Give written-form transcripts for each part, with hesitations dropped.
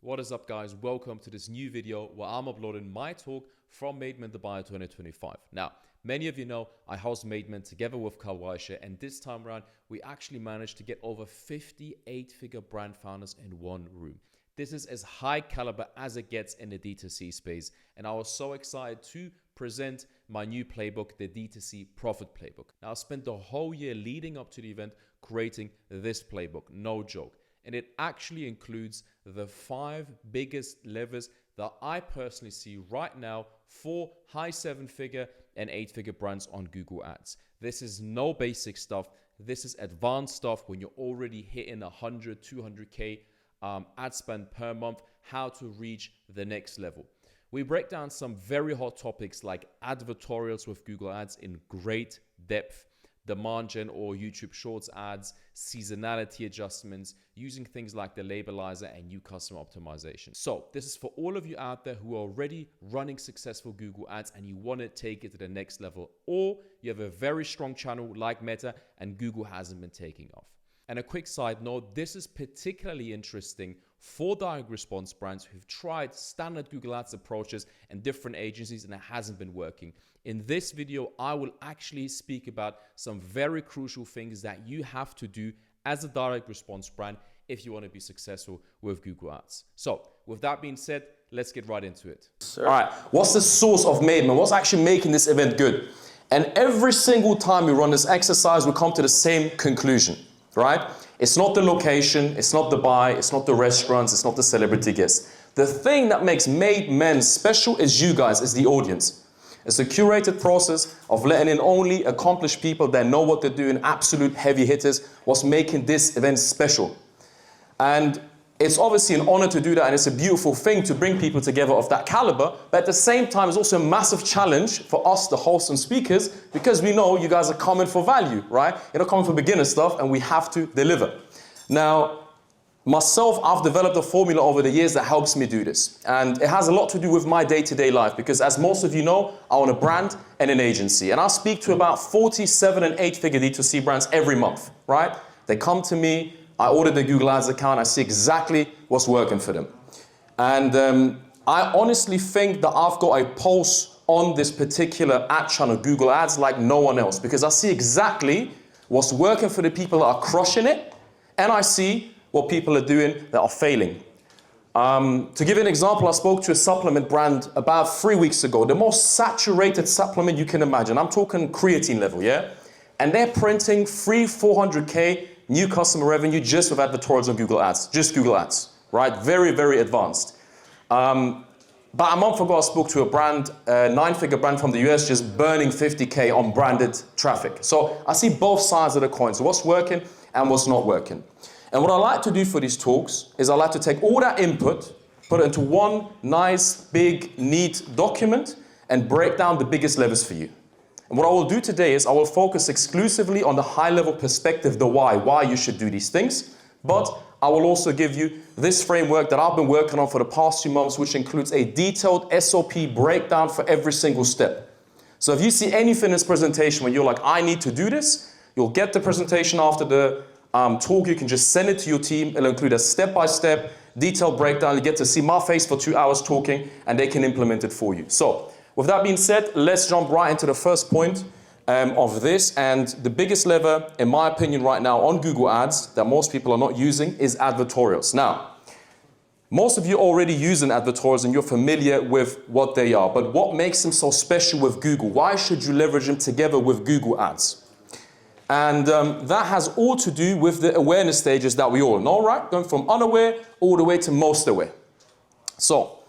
What is up, guys? Welcome to this new video where I'm uploading my talk from Made Men Dubai 2025. Now, many of you know I host Made Men together with Kawaisha, and this time around we actually managed to get over 50 eight-figure brand founders in one room. This is as high caliber as it gets in the D2C space, and I was so excited to present my new playbook, the D2C Profit Playbook. Now, I spent the whole year leading up to the event creating this playbook, no joke. And it actually includes the 5 biggest levers that I personally see right now for high 7-figure and 8-figure brands on Google Ads. This is no basic stuff. This is advanced stuff when you're already hitting 100, 200K ad spend per month, how to reach the next level. We break down some very hot topics like advertorials with Google Ads in great depth, demand gen or YouTube Shorts ads, seasonality adjustments, using things like the labelizer and new customer optimization. So this is for all of you out there who are already running successful Google Ads and you want to take it to the next level, or you have a very strong channel like Meta and Google hasn't been taking off. And a quick side note, this is particularly interesting for direct response brands who've tried standard Google Ads approaches and different agencies and it hasn't been working. In this video, I will actually speak about some very crucial things that you have to do as a direct response brand if you want to be successful with Google Ads. So with that being said, let's get right into it. All right, what's the source of Made Men? What's actually making this event good? And every single time we run this exercise, we come to the same conclusion, right? It's not the location, it's not the buy, it's not the restaurants, it's not the celebrity guests. The thing that makes Made Men special is you guys, is the audience. It's a curated process of letting in only accomplished people that know what they're doing, absolute heavy hitters, what's making this event special. And it's obviously an honor to do that, and it's a beautiful thing to bring people together of that caliber, but at the same time, it's also a massive challenge for us, the hosts and speakers, because we know you guys are coming for value, right? You're not coming for beginner stuff, and we have to deliver. Now, myself, I've developed a formula over the years that helps me do this. And it has a lot to do with my day-to-day life, because as most of you know, I own a brand and an agency. And I speak to about 47 and 8-figure D2C brands every month, right? They come to me, I order the Google Ads account, I see exactly what's working for them. And I honestly think that I've got a pulse on this particular ad channel, Google Ads, like no one else, because I see exactly what's working for the people that are crushing it, and I see what people are doing that are failing. To give you an example, I spoke to a supplement brand about 3 weeks ago, the most saturated supplement you can imagine. I'm talking creatine level, yeah? And they're printing 300-400K new customer revenue just with advertorials on Google Ads, just Google Ads, right? Very, very advanced. About a month ago, I spoke to a brand, a 9-figure brand from the US, just burning 50K on branded traffic. So I see both sides of the coin, so what's working and what's not working. And what I like to do for these talks is I like to take all that input, put it into one nice, big, neat document and break down the biggest levers for you. And what I will do today is I will focus exclusively on the high-level perspective, the why you should do these things. But I will also give you this framework that I've been working on for the past few months, which includes a detailed SOP breakdown for every single step. So if you see anything in this presentation where you're like, I need to do this, you'll get the presentation after the talk. You can just send it to your team. It'll include a step-by-step detailed breakdown. You get to see my face for 2 hours talking, and they can implement it for you. So with that being said, let's jump right into the first point of this. And the biggest lever, in my opinion, right now on Google Ads that most people are not using is advertorials. Now, most of you are already using advertorials and you're familiar with what they are. But what makes them so special with Google? Why should you leverage them together with Google Ads? And that has all to do with the awareness stages that we all know, right? Going from unaware all the way to most aware. So,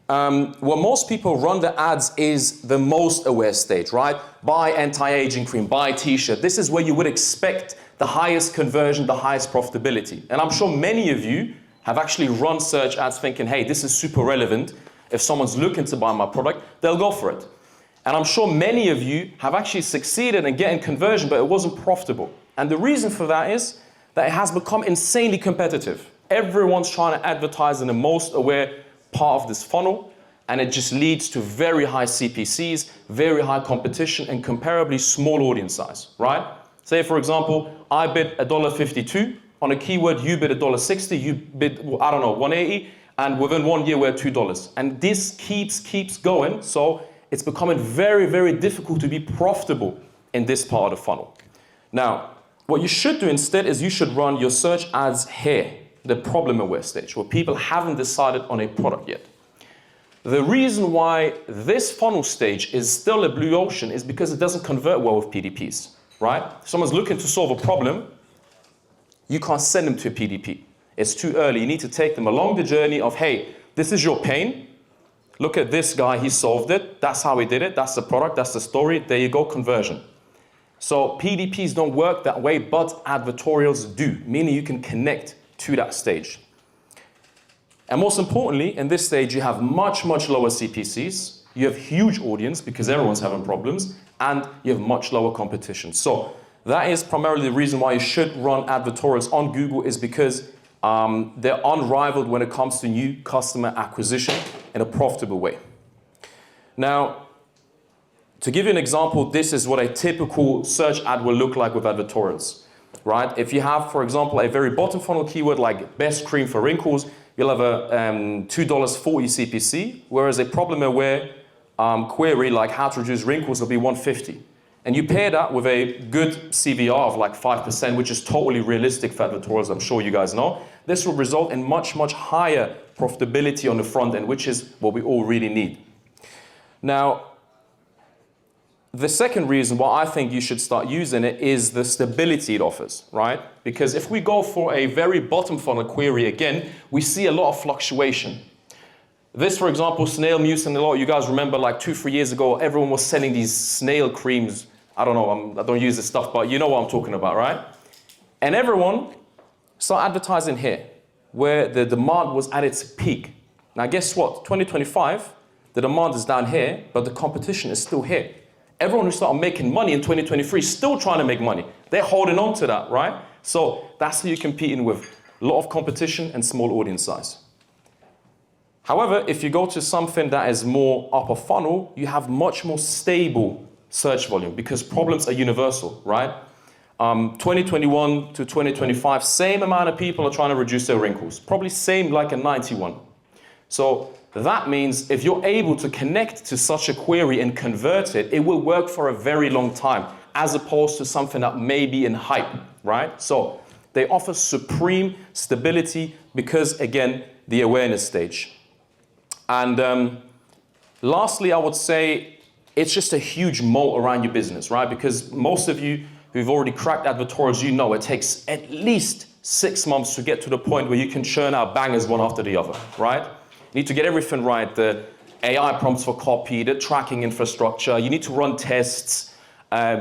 where most people run the ads is the most aware stage, right? Buy anti-aging cream, buy t-shirt. This is where you would expect the highest conversion, the highest profitability. And I'm sure many of you have actually run search ads thinking, hey, this is super relevant. If someone's looking to buy my product, they'll go for it. And I'm sure many of you have actually succeeded in getting conversion, but it wasn't profitable. And the reason for that is that it has become insanely competitive. Everyone's trying to advertise in the most aware part of this funnel, and it just leads to very high CPCs, very high competition, and comparably small audience size, right? Say, for example, I bid $1.52 on a keyword, you bid $1.60, you bid, I don't know, 180, And within 1 year, we're at $2. And this keeps going. So it's becoming very, very difficult to be profitable in this part of the funnel. Now, what you should do instead is you should run your search ads here, the problem aware stage, where people haven't decided on a product yet. The reason why this funnel stage is still a blue ocean is because it doesn't convert well with PDPs, right? If someone's looking to solve a problem, you can't send them to a PDP. It's too early. You need to take them along the journey of, hey, this is your pain. Look at this guy, he solved it. That's how he did it. That's the product, that's the story. There you go, conversion. So PDPs don't work that way, but advertorials do, meaning you can connect to that stage. And most importantly, in this stage, you have much, much lower CPCs. You have huge audience because everyone's having problems, and you have much lower competition. So that is primarily the reason why you should run advertorials on Google, is because they're unrivaled when it comes to new customer acquisition in a profitable way. Now, to give you an example, this is what a typical search ad will look like with advertorials, right? If you have, for example, a very bottom funnel keyword like best cream for wrinkles, you'll have a $2.40 CPC, whereas a problem-aware query like how to reduce wrinkles will be $1.50. And you pair that with a good CVR of like 5%, which is totally realistic for advertorials, I'm sure you guys know. This will result in much, much higher profitability on the front end, which is what we all really need. Now, the second reason why I think you should start using it is the stability it offers, right? Because if we go for a very bottom funnel query again, we see a lot of fluctuation. This, for example, snail mucin, a lot of you guys remember like 2-3 years ago, everyone was selling these snail creams. I don't know, I don't use this stuff, but you know what I'm talking about, right? And everyone started advertising here, where the demand was at its peak. Now guess what? 2025, the demand is down here, but the competition is still here. Everyone who started making money in 2023 is still trying to make money. They're holding on to that, right? So that's who you're competing with. A lot of competition and small audience size. However, if you go to something that is more upper funnel, you have much more stable search volume because problems are universal, right? 2021 to 2025, same amount of people are trying to reduce their wrinkles. Probably same like a 91. So that means if you're able to connect to such a query and convert it, it will work for a very long time, as opposed to something that may be in hype, right? So they offer supreme stability because, again, the awareness stage. And lastly, I would say it's just a huge moat around your business, right? Because most of you who've already cracked advertorials, you know it takes at least 6 months to get to the point where you can churn out bangers one after the other, right? You need to get everything right, the AI prompts for copy, the tracking infrastructure, you need to run tests,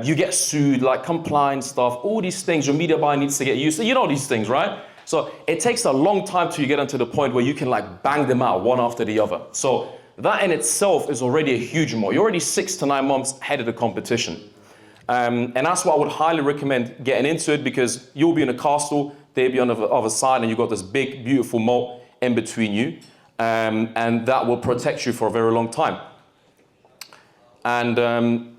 you get sued, like compliance stuff, all these things, your media buyer needs to get used to, you know these things, right? So it takes a long time till you get into the point where you can like bang them out one after the other. So that in itself is already a huge moat. You're already 6 to 9 months ahead of the competition. And that's why I would highly recommend getting into it, because you'll be in a castle, they'll be on the other side, and you've got this big, beautiful moat in between you. And that will protect you for a very long time. And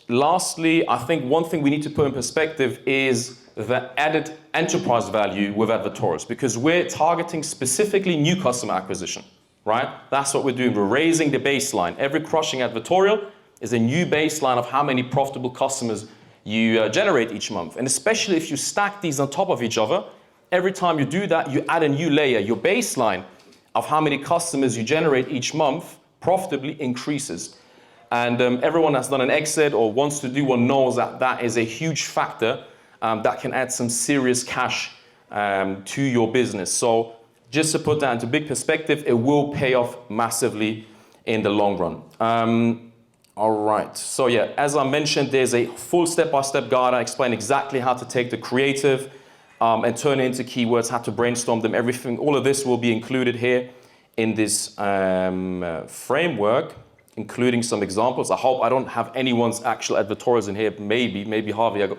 lastly, I think one thing we need to put in perspective is the added enterprise value with advertorials, because we're targeting specifically new customer acquisition, right? That's what we're doing. We're raising the baseline. Every crushing advertorial is a new baseline of how many profitable customers you generate each month. And especially if you stack these on top of each other, every time you do that, you add a new layer. Your baseline of how many customers you generate each month profitably increases. And everyone that's done an exit or wants to do one knows that that is a huge factor that can add some serious cash to your business. So just to put that into big perspective, it will pay off massively in the long run. All right, so yeah, as I mentioned, there's a full step-by-step guide. I explain exactly how to take the creative and turn it into keywords, how to brainstorm them, everything. All of this will be included here in this framework, including some examples. I hope I don't have anyone's actual advertorials in here. Maybe Harvey, I got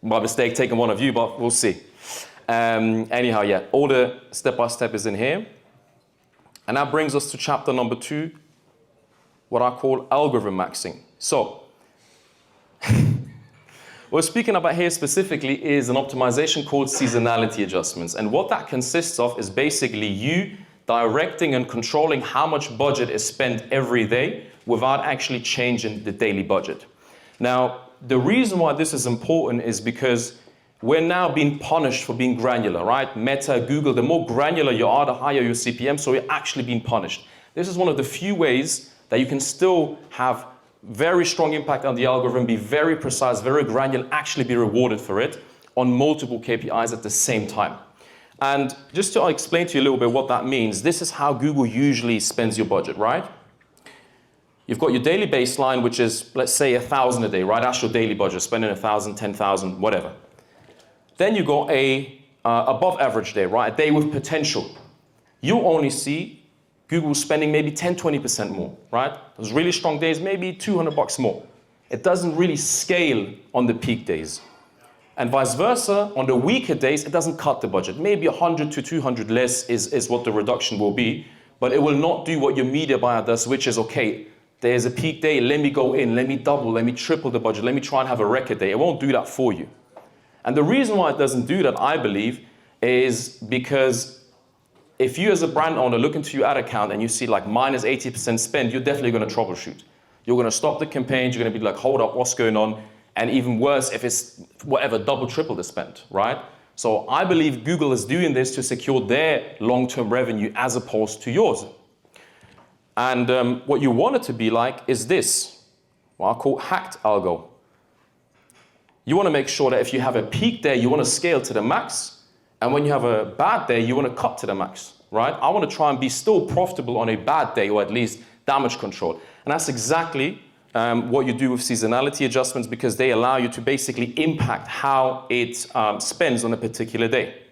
by mistake taking one of you, but we'll see. Anyhow, yeah, all the step-by-step is in here. And that brings us to chapter number 2, what I call algorithm maxing. So, what we're speaking about here specifically is an optimization called seasonality adjustments. And what that consists of is basically you directing and controlling how much budget is spent every day without actually changing the daily budget. Now, the reason why this is important is because we're now being punished for being granular, right? Meta, Google, the more granular you are, the higher your CPM, so you're actually being punished. This is one of the few ways that you can still have very strong impact on the algorithm, be very precise, very granular, actually be rewarded for it on multiple KPIs at the same time. And just to explain to you a little bit what that means, this is how Google usually spends your budget, right? You've got your daily baseline, which is, let's say, 1,000 a day, right? That's your daily budget, spending 1,000, 10,000, whatever. Then you got a above average day, right? A day with potential. You only see Google spending maybe 10, 20% more, right? Those really strong days, maybe $200 more. It doesn't really scale on the peak days. And vice versa, on the weaker days, it doesn't cut the budget. Maybe 100 to 200 less is what the reduction will be, but it will not do what your media buyer does, which is, okay, there's a peak day, let me go in, let me double, let me triple the budget, let me try and have a record day. It won't do that for you. And the reason why it doesn't do that, I believe, is because if you as a brand owner look into your ad account and you see like minus 80% spend, you're definitely going to troubleshoot. You're going to stop the campaigns, you're going to be like, hold up, what's going on? And even worse, if it's whatever, double, triple the spend, right? So I believe Google is doing this to secure their long-term revenue as opposed to yours. And what you want it to be like is this, what I call hacked algo. You want to make sure that if you have a peak day, you want to scale to the max. And when you have a bad day, you want to cut to the max, right? I want to try and be still profitable on a bad day, or at least damage control. And that's exactly what you do with seasonality adjustments, because they allow you to basically impact how it spends on a particular day.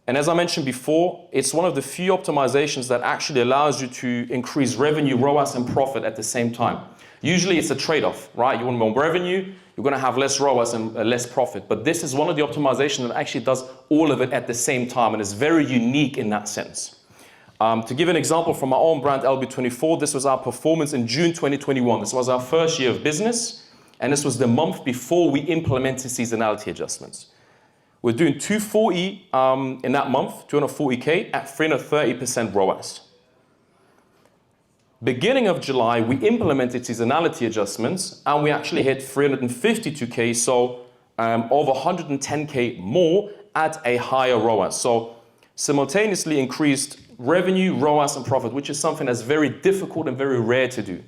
And as I mentioned before, it's one of the few optimizations that actually allows you to increase revenue, ROAS, and profit at the same time. Usually it's a trade-off, right? You want more revenue, you're going to have less ROAS and less profit. But this is one of the optimizations that actually does all of it at the same time, and is very unique in that sense. To give an example from our own brand, LB24, this was our performance in June 2021. This was our first year of business, and this was the month before we implemented seasonality adjustments. We're doing 240 in that month, 240K at 330% ROAS. Beginning of July, we implemented seasonality adjustments, and we actually hit 352K, so over 110K more at a higher ROAS. So simultaneously increased revenue, ROAS, and profit, which is something that's very difficult and very rare to do.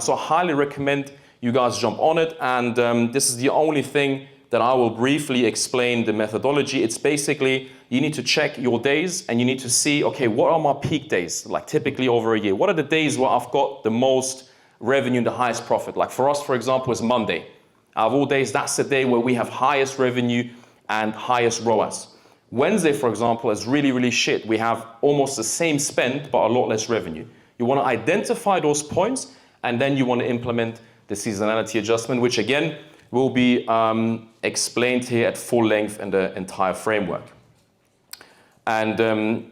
So I highly recommend you guys jump on it, and this is the only thing that I will briefly explain the methodology. It's basically, you need to check your days and you need to see, okay, what are my peak days, like typically over a year? What are the days where I've got the most revenue and the highest profit? Like for us, for example, is Monday. Out of all days, that's the day where we have highest revenue and highest ROAS. Wednesday, for example, is really, really shit. We have almost the same spend, but a lot less revenue. You want to identify those points, and then you want to implement the seasonality adjustment, which again, will be explained here at full length in the entire framework. And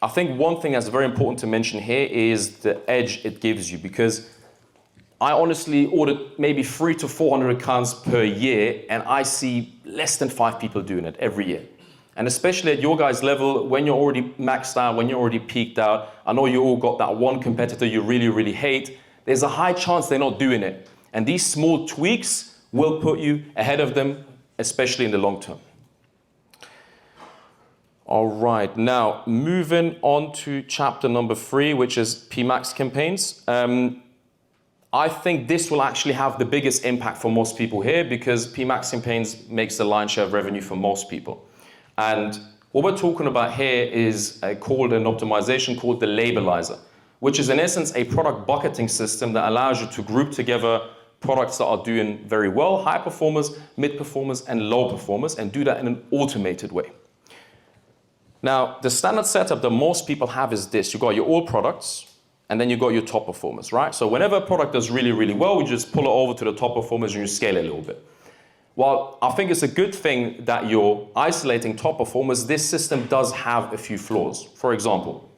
I think one thing that's very important to mention here is the edge it gives you, because I honestly ordered maybe 300 to 400 accounts per year, and I see less than 5 people doing it every year. And especially at your guys' level, when you're already maxed out, when you're already peaked out, I know you all got that one competitor you really, really hate. There's a high chance they're not doing it. And these small tweaks will put you ahead of them, especially in the long term. All right, now moving on to chapter number 3, which is PMax campaigns. I think this will actually have the biggest impact for most people here, because PMax campaigns makes the lion's share of revenue for most people. And what we're talking about here is called an optimization called the labelizer, which is in essence a product bucketing system that allows you to group together products that are doing very well, high performers, mid performers, and low performers, and do that in an automated way. Now, the standard setup that most people have is this. You got your all products, and then you got your top performers, right? So whenever a product does really, really well, we just pull it over to the top performers and you scale it a little bit. While I think it's a good thing that you're isolating top performers, this system does have a few flaws. For example,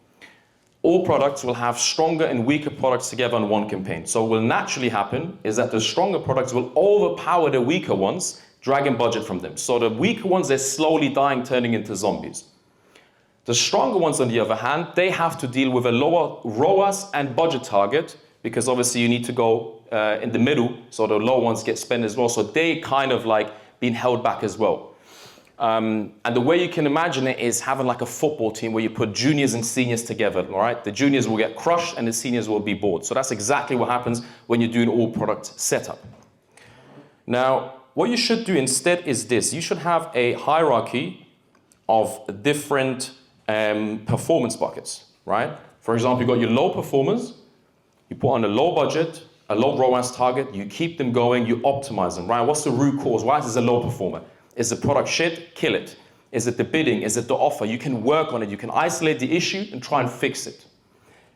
all products will have stronger and weaker products together on one campaign. So what will naturally happen is that the stronger products will overpower the weaker ones, dragging budget from them. So the weaker ones, they're slowly dying, turning into zombies. The stronger ones, on the other hand, they have to deal with a lower ROAS and budget target, because obviously you need to go in the middle, so the low ones get spent as well. So they kind of like being held back as well. And the way you can imagine it is having like a football team where you put juniors and seniors together, all right? The juniors will get crushed and the seniors will be bored. So that's exactly what happens when you're doing all product setup. Now, what you should do instead is this. You should have a hierarchy of different performance buckets, right? For example, you've got your low performers, you put on a low budget, a low ROAS target, you keep them going, you optimize them, right? What's the root cause? Why is this a low performer? Is the product shit? Kill it. Is it the bidding? Is it the offer? You can work on it. You can isolate the issue and try and fix it.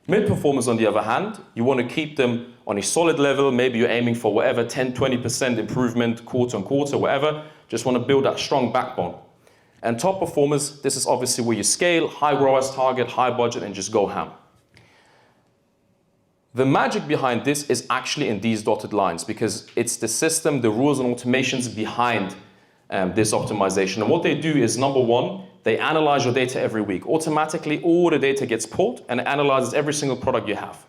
Mid performers, on the other hand, you want to keep them on a solid level. Maybe you're aiming for whatever, 10, 20% improvement, quarter on quarter, whatever. Just want to build that strong backbone. And top performers, this is obviously where you scale, high ROAS target, high budget, and just go ham. The magic behind this is actually in these dotted lines, because it's the system, the rules and automations behind this optimization. And what they do is, number one, they analyze your data every week. Automatically, all the data gets pulled and it analyzes every single product you have.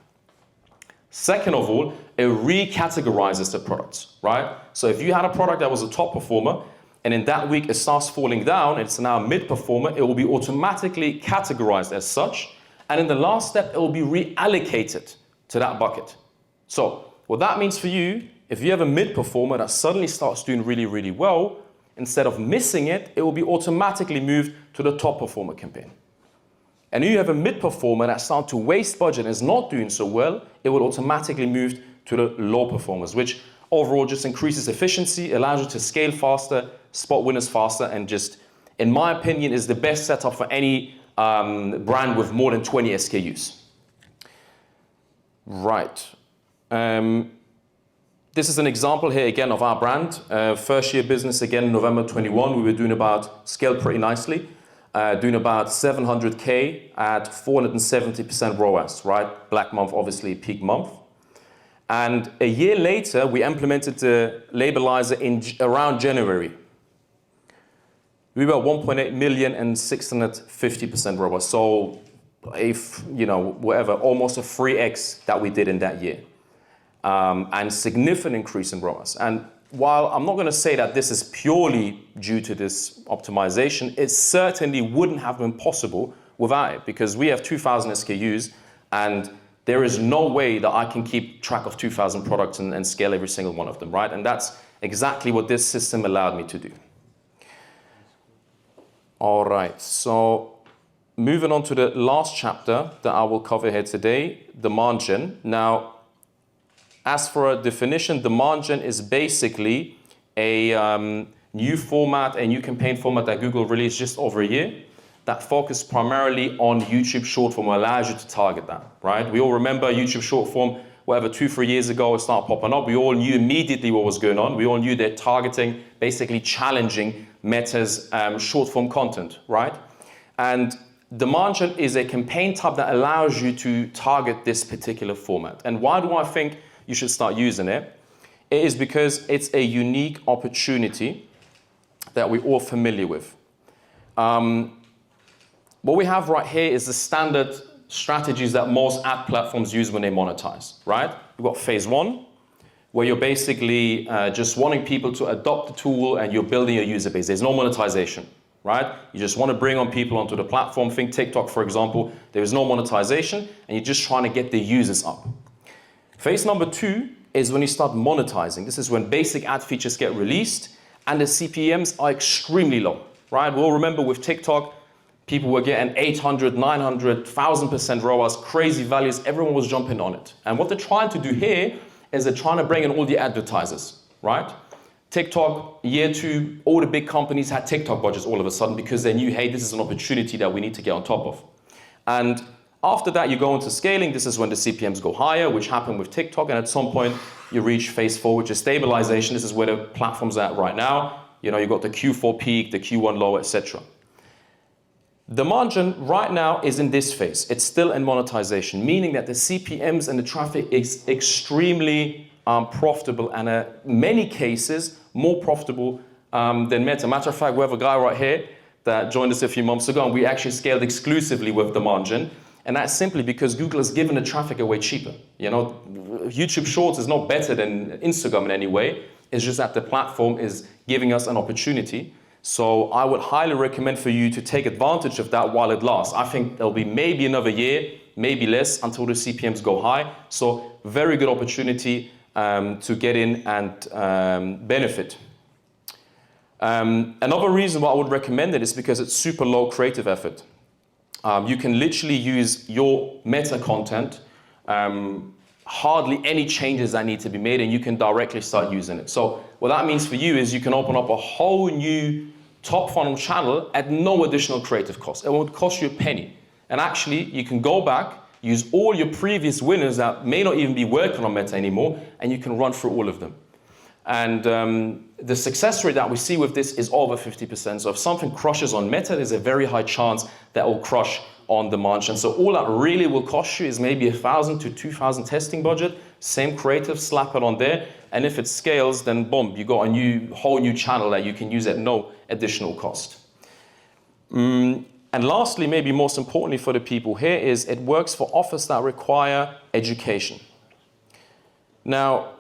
Second of all, it recategorizes the products, right? So if you had a product that was a top performer, and in that week it starts falling down, it's now a mid performer, it will be automatically categorized as such. And in the last step, it will be reallocated to that bucket. So what that means for you, if you have a mid performer that suddenly starts doing really, really well, instead of missing it, it will be automatically moved to the top performer campaign. And if you have a mid performer that starts to waste budget and is not doing so well, it will automatically move to the low performers, which overall just increases efficiency, allows you to scale faster, spot winners faster, and just, in my opinion, is the best setup for any brand with more than 20 SKUs. Right. This is an example here again of our brand. First year business again, November 21, we were doing about, scaled pretty nicely, doing about 700K at 470% ROAS, right? Black month, obviously peak month. And a year later, we implemented the labelizer in around January. We were 1.8 million and 650% ROAS. So, almost a 3x that we did in that year. And significant increase in ROAS. And while I'm not going to say that this is purely due to this optimization, it certainly wouldn't have been possible without it, because we have 2,000 SKUs and there is no way that I can keep track of 2,000 products and scale every single one of them, right? And that's exactly what this system allowed me to do. All right, so moving on to the last chapter that I will cover here today, demand gen. Now, as for a definition, demand gen is basically a new format, a new campaign format that Google released just over a year that focused primarily on YouTube short form, allows you to target that, right? We all remember YouTube short form, whatever, 2-3 years ago, it started popping up. We all knew immediately what was going on. We all knew they're targeting, basically challenging Meta's short form content, right? And demand gen is a campaign type that allows you to target this particular format. And why do I think you should start using it? It is because it's a unique opportunity that we're all familiar with. What we have right here is the standard strategies that most ad platforms use when they monetize, right? You've got phase one, where you're basically just wanting people to adopt the tool and you're building your user base. There's no monetization, right? You just want to bring on people onto the platform. Think TikTok, for example. There is no monetization and you're just trying to get the users up. Phase number two is when you start monetizing. This is when basic ad features get released and the CPMs are extremely low, right? We'll remember with TikTok, people were getting 800, 900, 1000% ROAS, crazy values. Everyone was jumping on it. And what they're trying to do here is they're trying to bring in all the advertisers, right? TikTok, year two, all the big companies had TikTok budgets all of a sudden because they knew, hey, this is an opportunity that we need to get on top of. And after that, you go into scaling. This is when the CPMs go higher, which happened with TikTok. And at some point, you reach phase four, which is stabilization. This is where the platform's at right now. You've got the Q4 peak, the Q1 low, etc. Demand gen right now is in this phase. It's still in monetization, meaning that the CPMs and the traffic is extremely profitable and in many cases more profitable than Meta. Matter of fact, we have a guy right here that joined us a few months ago, and we actually scaled exclusively with demand gen. And that's simply because Google has given the traffic away cheaper. You know, YouTube Shorts is not better than Instagram in any way. It's just that the platform is giving us an opportunity. So I would highly recommend for you to take advantage of that while it lasts. I think there'll be maybe another year, maybe less, until the CPMs go high. So very good opportunity to get in and benefit. Another reason why I would recommend it is because it's super low creative effort. You can literally use your meta content, hardly any changes that need to be made, and you can directly start using it. So what that means for you is you can open up a whole new top funnel channel at no additional creative cost. It won't cost you a penny. And actually, you can go back, use all your previous winners that may not even be working on meta anymore, and you can run through all of them. And the success rate that we see with this is over 50%. So if something crushes on meta, there's a very high chance that will crush on demand gen. So all that really will cost you is maybe 1,000 to 2,000 testing budget, same creative, slap it on there. And if it scales, then boom, you got a whole new channel that you can use at no additional cost. And lastly, maybe most importantly for the people here, is it works for offers that require education. Now,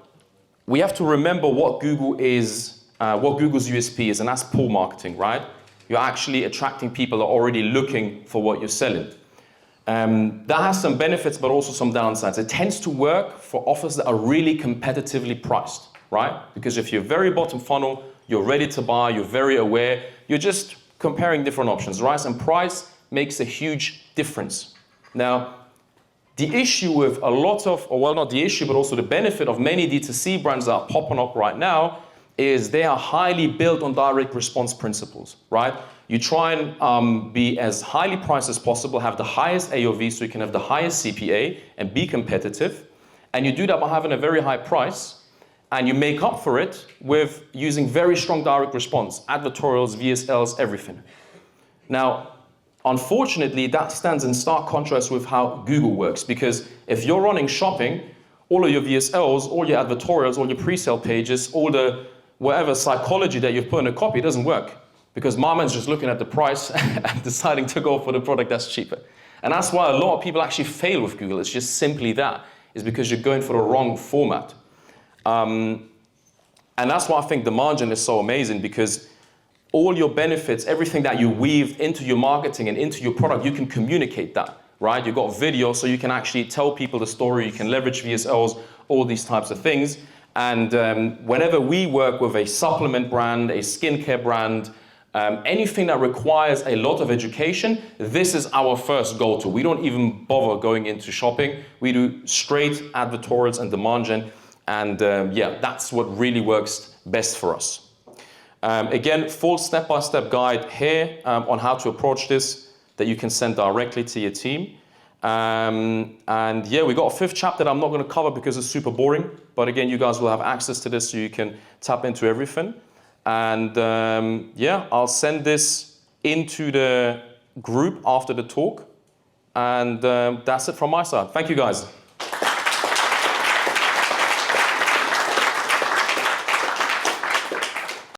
we have to remember what Google is, what Google's USP is, and that's pull marketing, right? You're actually attracting people that are already looking for what you're selling. That has some benefits, but also some downsides. It tends to work for offers that are really competitively priced, right? Because if you're very bottom funnel, you're ready to buy, you're very aware, you're just comparing different options, right? And price makes a huge difference. Now, the issue with a lot of, or well, not the issue, but also the benefit of many D2C brands that are popping up right now is they are highly built on direct response principles, right? You try and be as highly priced as possible, have the highest AOV so you can have the highest CPA and be competitive. And you do that by having a very high price, and you make up for it with using very strong direct response, advertorials, VSLs, everything. Now, unfortunately, that stands in stark contrast with how Google works, because if you're running shopping, all of your VSLs, all your advertorials, all your pre-sale pages, all the whatever psychology that you've put in a copy, it doesn't work, because my man's just looking at the price and deciding to go for the product that's cheaper. And that's why a lot of people actually fail with Google. It's just simply that, is because you're going for the wrong format. And that's why I think demand gen is so amazing, because all your benefits, everything that you weave into your marketing and into your product, you can communicate that, right? You've got video, so you can actually tell people the story, you can leverage VSLs, all these types of things. And whenever we work with a supplement brand, a skincare brand, anything that requires a lot of education, this is our first go-to. We don't even bother going into shopping. We do straight advertorials and demand gen. And yeah, that's what really works best for us. Again, full step-by-step guide here on how to approach this that you can send directly to your team. And yeah, we got a fifth chapter that I'm not going to cover because it's super boring. But again, you guys will have access to this so you can tap into everything. And yeah, I'll send this into the group after the talk. And that's it from my side. Thank you, guys.